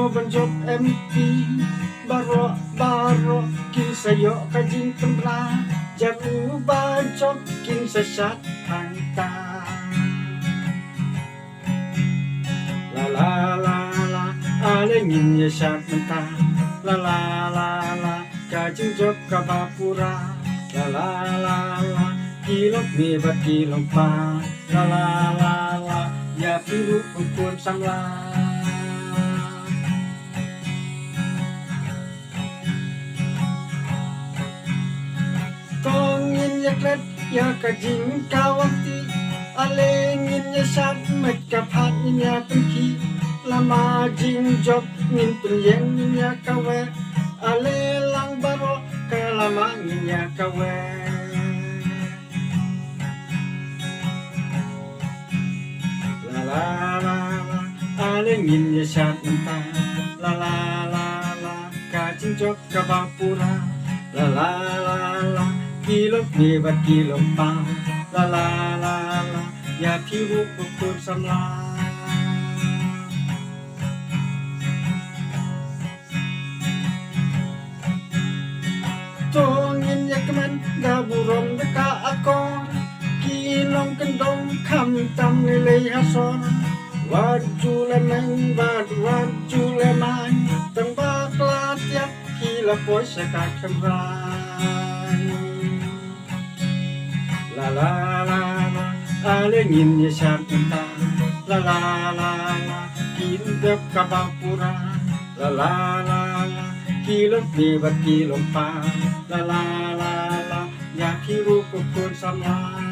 banjok MP baro kin sayo kajing tembra jaru banjok kin sesat hanta la la la la alengin ya sat menta la la la la kajing jok kabapura la la la la kilok me bat kilok pa la la la la ya piru pun samla kongin ya klet ya kajing kawati alengin ya sat met kapat ya penki lama jing jok ngin penyeng ya kawe ale lang baro kalama ya kawe la la la alengin ya sat menta la la la la kajing jok kabapura la la la la kilok me bat kilok pa la la la la ya piru pun samla tongin ya keman gaburon deka akon kilong kendong kam tam lele hason waju lemeng waju lemang teng bakla tiap kila poi sekat kembang la la la la alengin ya sat menta la la la la kindep kabapura la la la la kilok me bat kilok pa la la la la ya piru pun samla